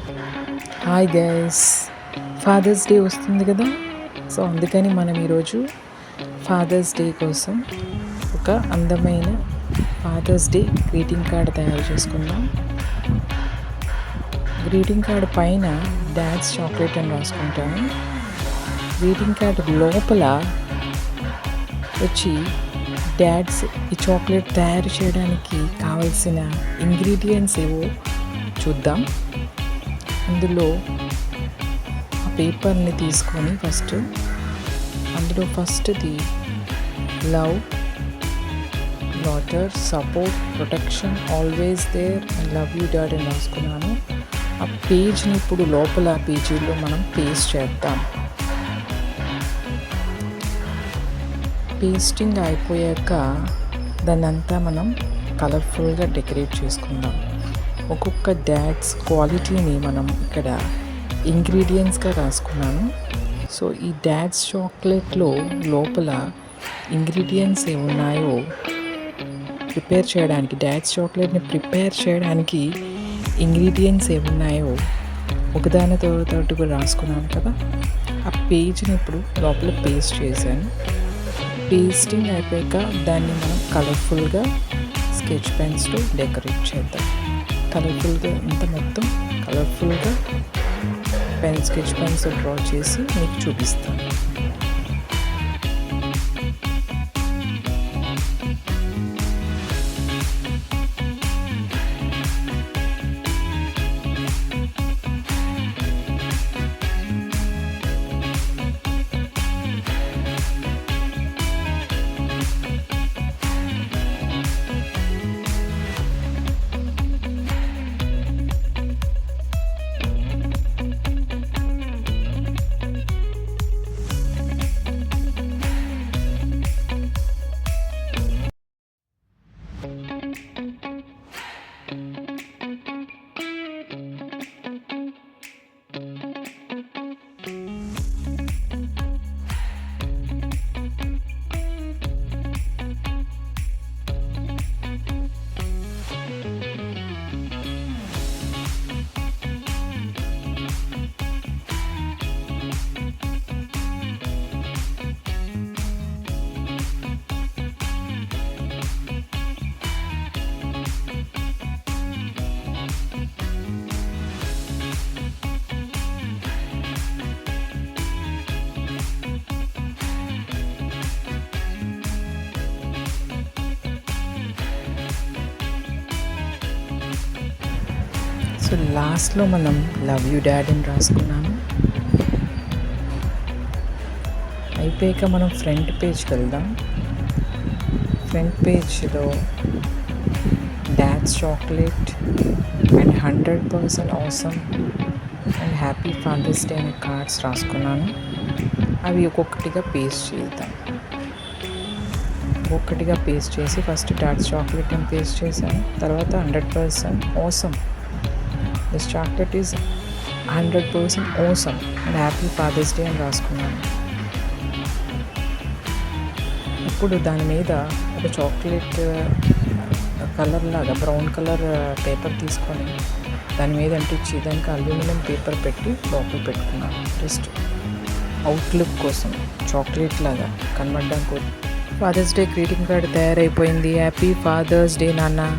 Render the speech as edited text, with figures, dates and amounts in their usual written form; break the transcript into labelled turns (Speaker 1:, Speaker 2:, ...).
Speaker 1: Hi guys, fathers day వస్తుంది కదా. So అందుకని మనం ఈరోజు ఫాదర్స్ డే కోసం ఒక అందమైన ఫాదర్స్ డే గ్రీటింగ్ కార్డ్ తయారు చేసుకుందాం. గ్రీటింగ్ కార్డ్ పైన డాడ్స్ చాక్లెట్ అని రాసుకుంటాను. గ్రీటింగ్ కార్డ్ లోపల వచ్చి డాడ్స్ ఈ చాక్లెట్ తయారు చేయడానికి కావలసిన ఇంగ్రీడియంట్స్ ఏవో చూద్దాం. అందులో ఆ పేపర్ని తీసుకొని అందులో ఫస్ట్ది love, daughter, support, protection, always there and love you dad అని రాసుకున్నాను. ఆ పేజ్ని ఇప్పుడు లోపల పేజీలో మనం పేస్ట్ చేద్దాం. పేస్టింగ్ అయిపోయాక దాన్నంతా మనం కలర్ఫుల్గా డెకరేట్ చేసుకుందాం. ఒక్కొక్క డాడ్స్ క్వాలిటీని మనం ఇక్కడ ఇంగ్రీడియంట్స్గా రాసుకున్నాను. సో ఈ డాడ్స్ చాక్లెట్లో లోపల ఇంగ్రీడియంట్స్ ఏమున్నాయో ప్రిపేర్ చేయడానికి, డాడ్స్ చాక్లెట్ని ప్రిపేర్ చేయడానికి ఇంగ్రీడియంట్స్ ఏమున్నాయో ఒకదాని తోటి కూడా రాసుకున్నాను కదా. ఆ పేజ్ని ఇప్పుడు లోపల పేస్ట్ చేశాను. పేస్టింగ్ అయిపోయాక దాన్ని మనం కలర్ఫుల్గా స్కెచ్ పెన్స్తో డెకరేట్ చేద్దాం. కలర్ఫుల్గా మొత్తం కలర్ఫుల్గా స్కెచ్ పెన్స్తో డ్రా చేసి మీకు చూపిస్తాను. సో లాస్ట్లో మనం లవ్ యూ డాడ్ అని రాసుకున్నాము. అయిపోయాక మనం ఫ్రంట్ పేజ్కి వెళ్దాం. ఫ్రంట్ పేజ్లో dad's chocolate and 100% awesome and happy father's day అనే కార్డ్స్ రాసుకున్నాను. అవి ఒక్కొక్కటిగా పేస్ట్ చేద్దాం. ఒక్కొక్కటిగా పేస్ట్ చేసి ఫస్ట్ డాడ్స్ చాక్లెట్ అని పేస్ట్ చేశాను. తర్వాత 100% awesome, this chocolate is 100% awesome and happy father's day అని రాసుకున్నాను. ఇప్పుడు దాని మీద ఒక చాక్లెట్ కలర్ లాగా బ్రౌన్ కలర్ పేపర్ తీసుకొని దాని మీద అంటించి దానికి అల్యూమినియం పేపర్ పెట్టి లోపల పెట్టుకున్నాను. జస్ట్ అవుట్లుక్ కోసం చాక్లెట్ లాగా కనబడడానికి. ఫాదర్స్ డే గ్రీటింగ్ కార్డ్ తయారైపోయింది. హ్యాపీ ఫాదర్స్ డే నాన్న.